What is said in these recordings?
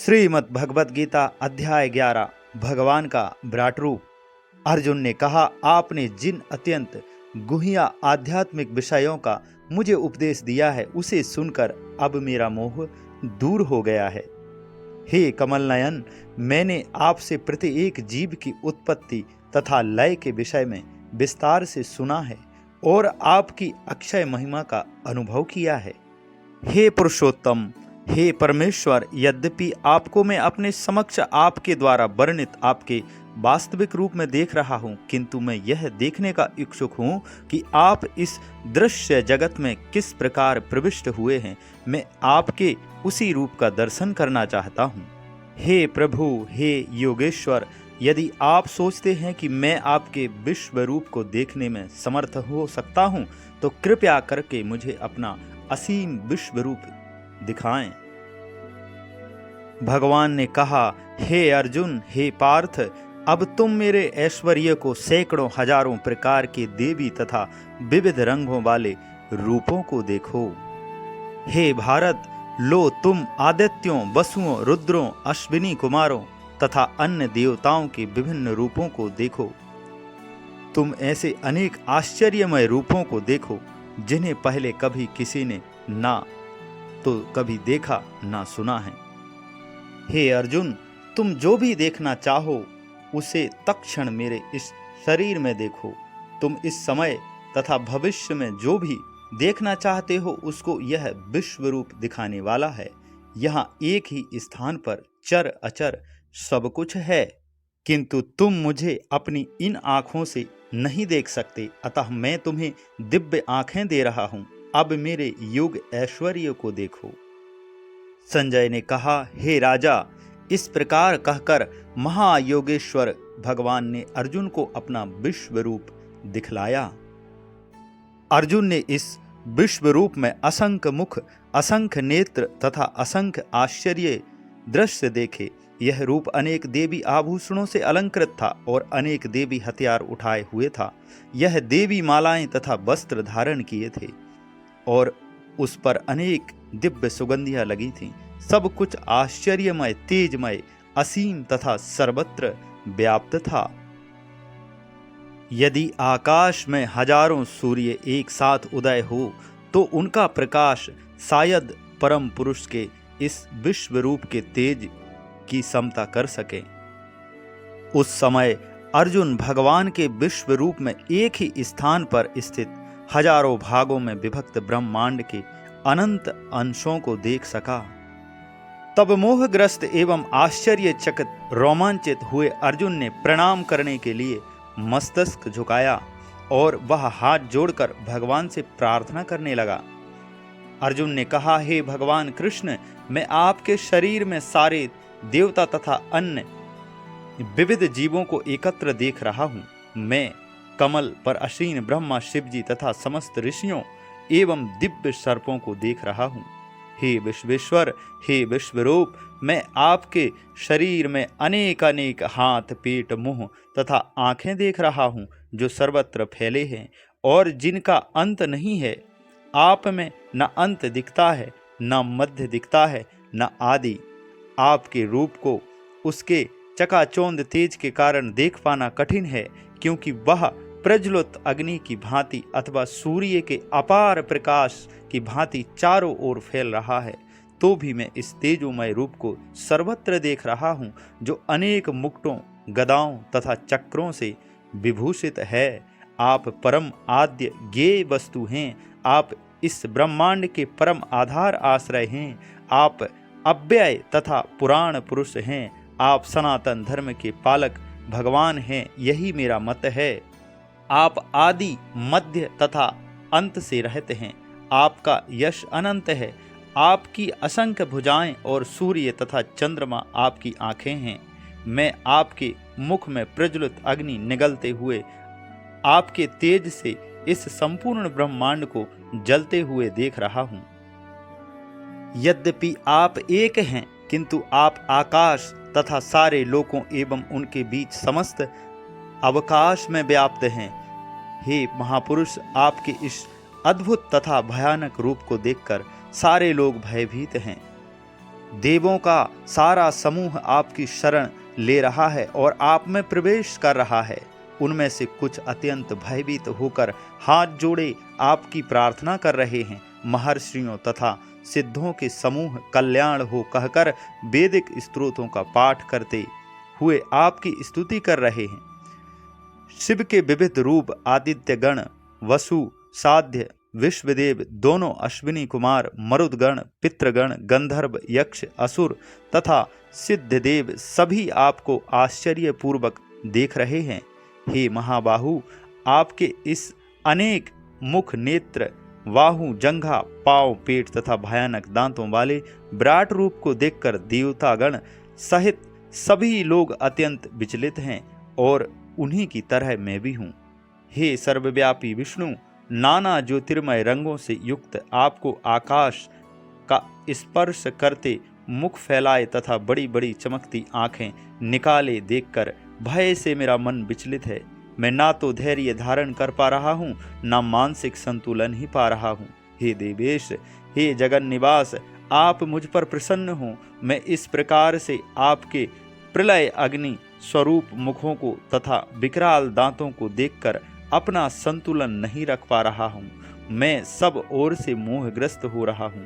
श्रीमद् भगवत गीता अध्याय 11 भगवान का विराट रूप। अर्जुन ने कहा, आपने जिन अत्यंत गुह्य आध्यात्मिक विषयों का मुझे उपदेश दिया है उसे सुनकर अब मेरा मोह दूर हो गया है। हे कमल नयन, मैंने आपसे प्रत्येक जीव की उत्पत्ति तथा लय के विषय में विस्तार से सुना है और आपकी अक्षय महिमा का अनुभव किया है। हे पुरुषोत्तम, हे परमेश्वर, यद्यपि आपको मैं अपने समक्ष आपके द्वारा वर्णित आपके वास्तविक रूप में देख रहा हूँ, किंतु मैं यह देखने का इच्छुक हूँ कि आप इस दृश्य जगत में किस प्रकार प्रविष्ट हुए हैं। मैं आपके उसी रूप का दर्शन करना चाहता हूँ। हे प्रभु, हे योगेश्वर, यदि आप सोचते हैं कि मैं आपके विश्व रूप को देखने में समर्थ हो सकता हूँ तो कृपया करके मुझे अपना असीम विश्व रूप दिखाएं। भगवान ने कहा, हे अर्जुन, हे पार्थ, अब तुम मेरे ऐश्वर्य को सैकड़ों हजारों प्रकार के देवी तथा विविध रंगों वाले रूपों को देखो। हे भारत, लो तुम आदित्यों, वसुओं, रुद्रों, अश्विनी कुमारों तथा अन्य देवताओं के विभिन्न रूपों को देखो। तुम ऐसे अनेक आश्चर्यमय रूपों को देखो जिन्हें पहले कभी किसी ने ना तो कभी देखा ना सुना है। हे अर्जुन, तुम जो भी देखना चाहो उसे तत्क्षण मेरे इस शरीर में देखो। तुम इस समय तथा भविष्य में जो भी देखना चाहते हो उसको यह विश्व रूप दिखाने वाला है। यहाँ एक ही स्थान पर चर अचर सब कुछ है, किंतु तुम मुझे अपनी इन आँखों से नहीं देख सकते, अतः मैं तुम्हें दिव्य आँखें दे रहा हूँ। अब मेरे योग ऐश्वर्य को देखो। संजय ने कहा, हे राजा, इस प्रकार कहकर महायोगेश्वर भगवान ने अर्जुन को अपना विश्व रूप दिखलाया। अर्जुन ने इस विश्व रूप में असंख्य मुख, असंख्य नेत्र तथा असंख्य आश्चर्य दृश्य देखे। यह रूप अनेक देवी आभूषणों से अलंकृत था और अनेक देवी हथियार उठाए हुए था। यह देवी मालाएं तथा वस्त्र धारण किए थे और उस पर अनेक दिव्य सुगंधियां लगी थीं। सब कुछ आश्चर्यमय, तेजमय, असीम तथा सर्वत्र व्याप्त था। यदि आकाश में हजारों सूर्य एक साथ उदय हो तो उनका प्रकाश शायद परम पुरुष के इस विश्व रूप के तेज की समता कर सके। उस समय अर्जुन भगवान के विश्व रूप में एक ही स्थान पर स्थित हजारों भागों में विभक्त ब्रह्मांड के अनंत अंशों को देख सका। तब मोहग्रस्त एवं आश्चर्यचकित रोमांचित हुए अर्जुन ने प्रणाम करने के लिए मस्तक झुकाया और वह हाथ जोड़कर भगवान से प्रार्थना करने लगा। अर्जुन ने कहा, हे भगवान कृष्ण, मैं आपके शरीर में सारे देवता तथा अन्य विविध जीवों को एकत्र देख रहा हूँ। मैं कमल पर आसीन ब्रह्मा, शिवजी तथा समस्त ऋषियों एवं दिव्य सर्पों को देख रहा हूँ। हे विश्वेश्वर, हे विश्वरूप, मैं आपके शरीर में अनेक अनेक हाथ, पेट, मुंह तथा आंखें देख रहा हूँ जो सर्वत्र फैले हैं और जिनका अंत नहीं है। आप में न अंत दिखता है, न मध्य दिखता है, न आदि। आपके रूप को उसके चकाचौंध तेज के कारण देख पाना कठिन है, क्योंकि वह प्रज्वलित अग्नि की भांति अथवा सूर्य के अपार प्रकाश की भांति चारों ओर फैल रहा है। तो भी मैं इस तेजोमय रूप को सर्वत्र देख रहा हूँ जो अनेक मुकुटों, गदाओं तथा चक्रों से विभूषित है। आप परम आद्य ज्ञेय वस्तु हैं। आप इस ब्रह्मांड के परम आधार आश्रय हैं। आप अव्यय तथा पुराण पुरुष हैं। आप सनातन धर्म के पालक भगवान हैं। यही मेरा मत है। आप आदि, मध्य तथा अंत से रहते हैं। आपका यश अनंत है। आपकी असंख्य भुजाएं और सूर्य तथा चंद्रमा आपकी आंखें हैं। मैं आपके मुख में प्रज्वलित अग्नि निगलते हुए आपके तेज से इस संपूर्ण ब्रह्मांड को जलते हुए देख रहा हूँ। यद्यपि आप एक हैं, किंतु आप आकाश तथा सारे लोकों एवं उनके बीच समस्त अवकाश में व्याप्त हैं। हे महापुरुष, आपके इस अद्भुत तथा भयानक रूप को देखकर सारे लोग भयभीत हैं। देवों का सारा समूह आपकी शरण ले रहा है और आप में प्रवेश कर रहा है। उनमें से कुछ अत्यंत भयभीत होकर हाथ जोड़े आपकी प्रार्थना कर रहे हैं। महर्षियों तथा सिद्धों के समूह कल्याण हो कहकर वैदिक स्तोत्रों का पाठ करते हुए आपकी स्तुति कर रहे हैं। शिव के विविध रूप आदित्यगण, वसु, साध्य, विश्वदेव, दोनों अश्विनी कुमार, मरुदगण, पितृगण, गंधर्व, यक्ष, असुर तथा सिद्धदेव सभी आपको आश्चर्यपूर्वक देख रहे हैं। हे महाबाहु, आपके इस अनेक मुख, नेत्र, बाहु, जंघा, पांव, पेट तथा भयानक दांतों वाले विराट रूप को देखकर देवतागण सहित सभी लोग अत्यंत विचलित हैं और उन्हीं की तरह मैं भी हूँ। हे सर्वव्यापी विष्णु, नाना ज्योतिर्मय रंगों से युक्त आपको आकाश का स्पर्श करते मुख फैलाए तथा बड़ी बड़ी चमकती आंखें निकाले देखकर भय से मेरा मन विचलित है। मैं ना तो धैर्य धारण कर पा रहा हूँ, ना मानसिक संतुलन ही पा रहा हूँ। हे देवेश, हे जगन निवास, आप मुझ पर प्रसन्न हो। मैं इस प्रकार से आपके प्रलय अग्नि स्वरूप मुखों को तथा विकराल दांतों को देखकर अपना संतुलन नहीं रख पा रहा हूँ। मैं सब ओर से मोहग्रस्त हो रहा हूँ।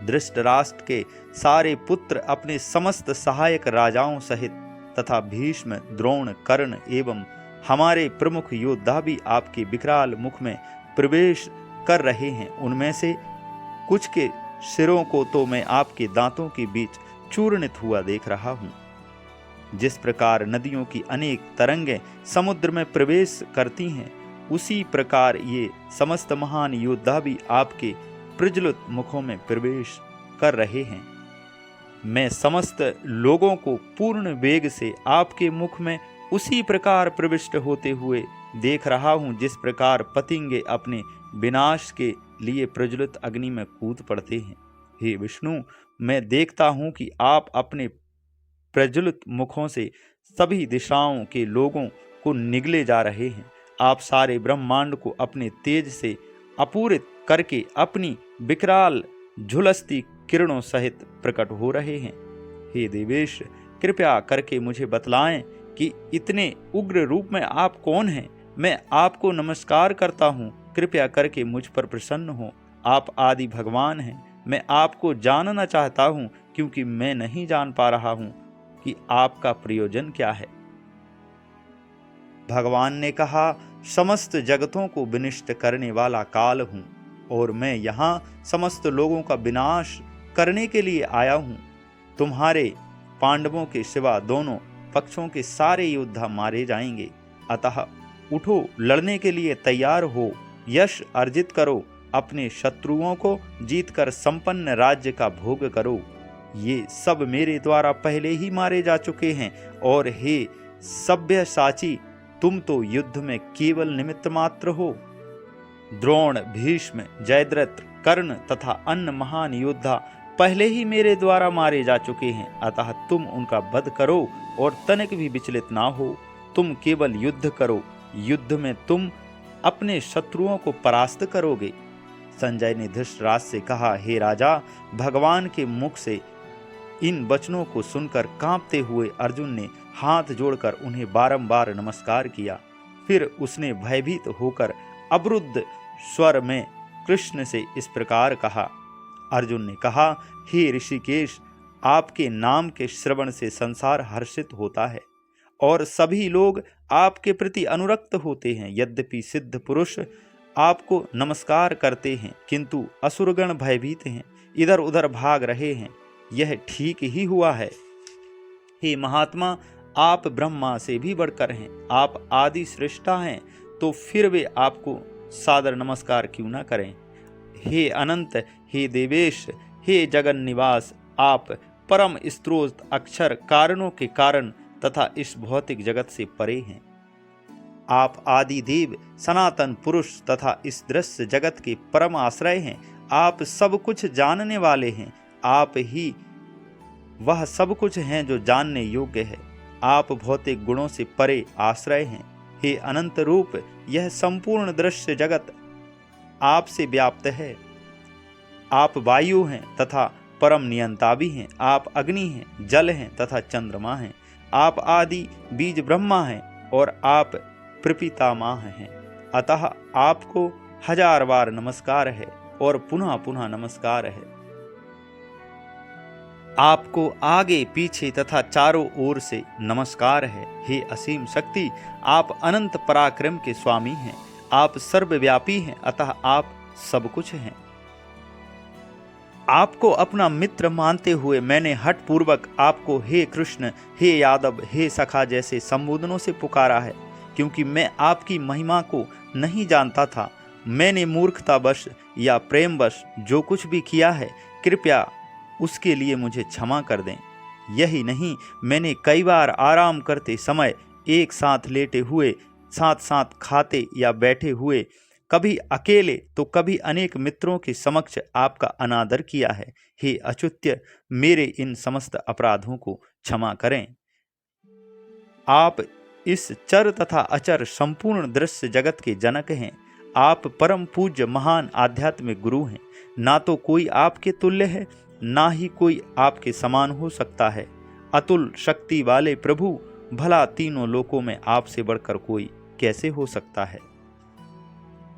धृतराष्ट्र के सारे पुत्र अपने समस्त सहायक राजाओं सहित तथा भीष्म, द्रोण, कर्ण एवं हमारे प्रमुख योद्धा भी आपके विकराल मुख में प्रवेश कर रहे हैं। उनमें से कुछ के सिरों को तो मैं आपके दांतों के बीच चूर्णित हुआ देख रहा हूँ। जिस प्रकार नदियों की अनेक तरंगें समुद्र में प्रवेश करती हैं, उसी प्रकार ये समस्त महान योद्धा भी आपके प्रज्वलित मुखों में प्रवेश कर रहे हैं। मैं समस्त लोगों को पूर्ण वेग से आपके मुख में उसी प्रकार प्रविष्ट होते हुए देख रहा हूँ, जिस प्रकार पतंगे अपने विनाश के लिए प्रज्वलित अग्नि में कूद पड़ते हैं। हे विष्णु, मैं देखता हूँ कि आप अपने प्रज्वलित मुखों से सभी दिशाओं के लोगों को निगले जा रहे हैं। आप सारे ब्रह्मांड को अपने तेज से अपूरित करके अपनी विकराल झुलसती किरणों सहित प्रकट हो रहे हैं। हे देवेश, कृपया करके मुझे बतलाएं कि इतने उग्र रूप में आप कौन हैं। मैं आपको नमस्कार करता हूँ, कृपया करके मुझ पर प्रसन्न हो। आप आदि भगवान हैं। मैं आपको जानना चाहता हूँ, क्योंकि मैं नहीं जान पा रहा हूँ कि आपका प्रयोजन क्या है। भगवान ने कहा, समस्त जगतों को विनष्ट करने वाला काल हूँ और मैं यहाँ समस्त लोगों का विनाश करने के लिए आया हूँ। तुम्हारे पांडवों के सिवा दोनों पक्षों के सारे योद्धा मारे जाएंगे। अतः उठो, लड़ने के लिए तैयार हो, यश अर्जित करो, अपने शत्रुओं को जीतकर संपन्न राज्य का भोग करो। ये सब मेरे द्वारा पहले ही मारे जा चुके हैं और हे सभ्यसाची, तुम तो युद्ध में केवल निमित्त मात्र हो। द्रोण, भीष्म, जयद्रथ, कर्ण तथा अन्य महान योद्धा पहले ही मेरे द्वारा मारे जा चुके हैं। अतः तुम उनका वध करो और तनिक भी विचलित ना हो। तुम केवल युद्ध करो, युद्ध में तुम अपने शत्रुओं को परास्त करोगे। संजय ने धृतराष्ट्र से कहा, हे राजा, भगवान के मुख से इन वचनों को सुनकर कांपते हुए अर्जुन ने हाथ जोड़कर उन्हें बारंबार नमस्कार किया। फिर उसने भयभीत होकर अवरुद्ध स्वर में कृष्ण से इस प्रकार कहा। अर्जुन ने कहा, हे ऋषिकेश, आपके नाम के श्रवण से संसार हर्षित होता है और सभी लोग आपके प्रति अनुरक्त होते हैं। यद्यपि सिद्ध पुरुष आपको नमस्कार करते हैं, किंतु असुरगण भयभीत हैं, इधर उधर भाग रहे हैं। यह ठीक ही हुआ है। हे महात्मा, आप ब्रह्मा से भी बढ़कर हैं, आप आदि श्रेष्ठा हैं, तो फिर वे आपको सादर नमस्कार क्यों न करें। हे अनंत, हे देवेश, हे जगन निवास, आप परम स्रोत, अक्षर, कारणों के कारण तथा इस भौतिक जगत से परे हैं। आप आदि देव, सनातन पुरुष तथा इस दृश्य जगत के परम आश्रय हैं। आप सब कुछ जानने वाले हैं। आप ही वह सब कुछ हैं जो जानने योग्य है। आप भौतिक गुणों से परे आश्रय हैं। हे अनंत रूप, यह संपूर्ण दृश्य जगत आपसे व्याप्त है। आप वायु हैं तथा परम नियंता भी हैं। आप अग्नि हैं, जल हैं तथा चंद्रमा हैं। आप आदि बीज ब्रह्मा हैं और आप प्रपितामह हैं। अतः आपको 1000 बार नमस्कार है और पुनः पुनः नमस्कार है। आपको आगे पीछे तथा चारों ओर से नमस्कार है। हे असीम शक्ति, आप अनंत पराक्रम के स्वामी हैं। आप सर्वव्यापी हैं, अतः आप सब कुछ हैं। आपको अपना मित्र मानते हुए मैंने हठ पूर्वक आपको हे कृष्ण, हे यादव, हे सखा जैसे संबोधनों से पुकारा है, क्योंकि मैं आपकी महिमा को नहीं जानता था। मैंने मूर्खतावश या प्रेमवश जो कुछ भी किया है, कृपया उसके लिए मुझे क्षमा कर दें। यही नहीं, मैंने कई बार आराम करते समय, एक साथ लेटे हुए, साथ साथ खाते या बैठे हुए, कभी अकेले तो कभी अनेक मित्रों के समक्ष आपका अनादर किया है। हे अच्युत्य, मेरे इन समस्त अपराधों को क्षमा करें। आप इस चर तथा अचर संपूर्ण दृश्य जगत के जनक हैं। आप परम पूज्य महान आध्यात्मिक गुरु हैं। ना तो कोई आपके तुल्य है, ना ही कोई आपके समान हो सकता है। अतुल शक्ति वाले प्रभु, भला तीनों लोकों में आपसे बढ़कर कोई कैसे हो सकता है।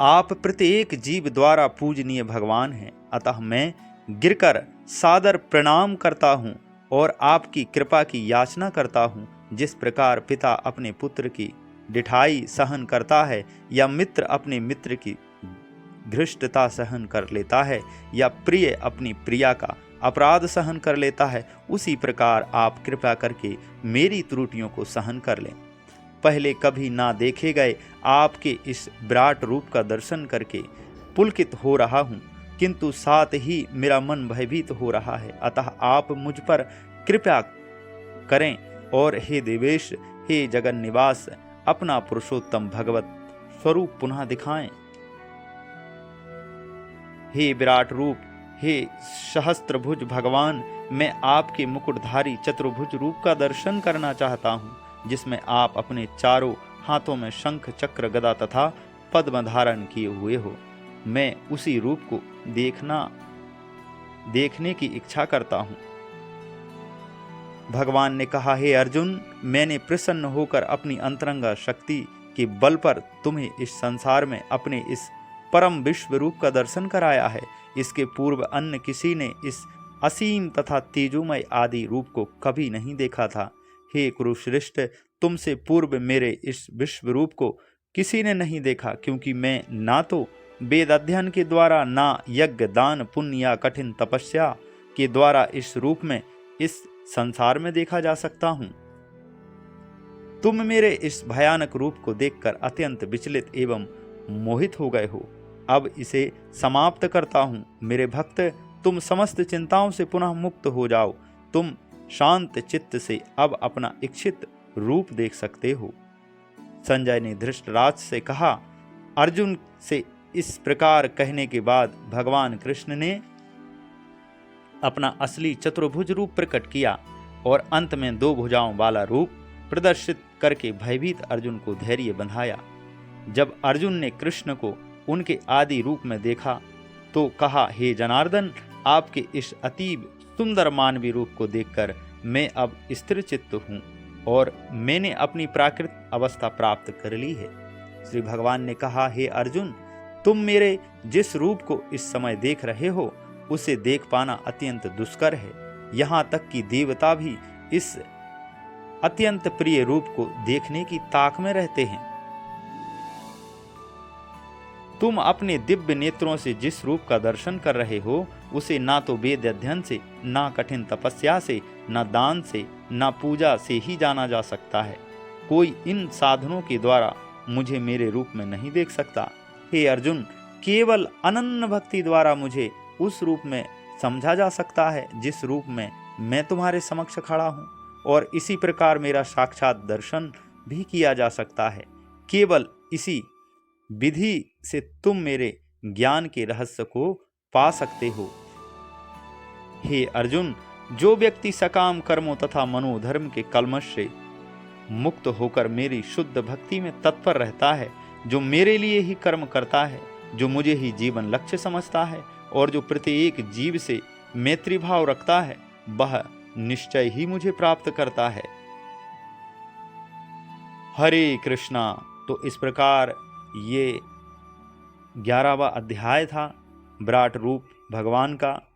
आप प्रत्येक जीव द्वारा पूजनीय भगवान हैं। अतः मैं गिरकर सादर प्रणाम करता हूँ और आपकी कृपा की याचना करता हूँ। जिस प्रकार पिता अपने पुत्र की डिठाई सहन करता है, या मित्र अपने मित्र की घृष्टता सहन कर लेता है, या प्रिय अपनी प्रिया का अपराध सहन कर लेता है, उसी प्रकार आप कृपा करके मेरी त्रुटियों को सहन कर लें। पहले कभी ना देखे गए आपके इस विराट रूप का दर्शन करके पुलकित हो रहा हूँ, किंतु साथ ही मेरा मन भयभीत हो रहा है। अतः आप मुझ पर कृपा करें और हे देवेश, हे जगन निवास, अपना पुरुषोत्तम भगवत स्वरूप पुनः दिखाएं। हे विराट रूप, हे सहस्त्रभुज भगवान, मैं आपके मुकुटधारी चतुर्भुज रूप का दर्शन करना चाहता हूँ, जिसमें आप अपने चारों हाथों में शंख, चक्र, गदा तथा पद्म धारण किए हुए हो। मैं उसी रूप को देखने की इच्छा करता हूँ। भगवान ने कहा, हे अर्जुन, मैंने प्रसन्न होकर अपनी अंतरंगा शक्ति के बल पर तुम्हें इस संसार में अपने इस परम विश्व रूप का दर्शन कराया है। इसके पूर्व अन्य किसी ने इस असीम तथा तेजोमय आदि रूप को कभी नहीं देखा था। हे कुरुश्रेष्ठ, तुमसे पूर्व मेरे इस विश्व रूप को किसी ने नहीं देखा, क्योंकि मैं ना तो वेद अध्ययन के द्वारा, ना यज्ञ, दान, पुण्य या कठिन तपस्या के द्वारा इस रूप में इस संसार में देखा जा सकता हूँ। तुम मेरे इस भयानक रूप को देखकर अत्यंत विचलित एवं मोहित हो गए हो। अब इसे समाप्त करता हूँ। मेरे भक्त, तुम समस्त चिंताओं से पुनः मुक्त हो जाओ। तुम शांत चित्त से अब अपना इच्छित रूप देख सकते हो। संजय ने धृतराज से कहा। अर्जुन से इस प्रकार कहने के बाद भगवान कृष्ण ने अपना असली चतुर्भुज रूप प्रकट किया और अंत में 2 भुजाओं वाला रूप प्रदर्शित करके भयभीत अर्जुन को धैर्य बंधाया। जब अर्जुन ने कृष्ण को उनके आदि रूप में देखा तो कहा, हे जनार्दन, आपके इस अतीब सुंदर मानवीय रूप को देखकर मैं अब स्थिर चित्त हूँ और मैंने अपनी प्राकृत अवस्था प्राप्त कर ली है। श्री भगवान ने कहा, हे अर्जुन, तुम मेरे जिस रूप को इस समय देख रहे हो उसे देख पाना अत्यंत दुष्कर है। यहाँ तक कि देवता भी इस अत्यंत प्रिय रूप को देखने की ताक में रहते हैं। तुम अपने दिव्य नेत्रों से जिस रूप का दर्शन कर रहे हो उसे ना तो वेद अध्ययन से, ना कठिन तपस्या से, ना दान से, ना पूजा से ही जाना जा सकता है। कोई इन साधनों के द्वारा मुझे मेरे रूप में नहीं देख सकता। हे अर्जुन, केवल अनन्य भक्ति द्वारा मुझे उस रूप में समझा जा सकता है जिस रूप में मैं तुम्हारे समक्ष खड़ा हूँ, और इसी प्रकार मेरा साक्षात दर्शन भी किया जा सकता है। केवल इसी विधि से तुम मेरे ज्ञान के रहस्य को पा सकते हो। हे अर्जुन, जो व्यक्ति सकाम कर्मों तथा मनोधर्म के कलमश से मुक्त होकर मेरी शुद्ध भक्ति में तत्पर रहता है, जो मेरे लिए ही कर्म करता है, जो मुझे ही जीवन लक्ष्य समझता है और जो प्रत्येक जीव से मैत्री भाव रखता है वह निश्चय ही मुझे प्राप्त करता है। हरे कृष्णा। तो इस प्रकार ये 11वां अध्याय था विराट रूप भगवान का।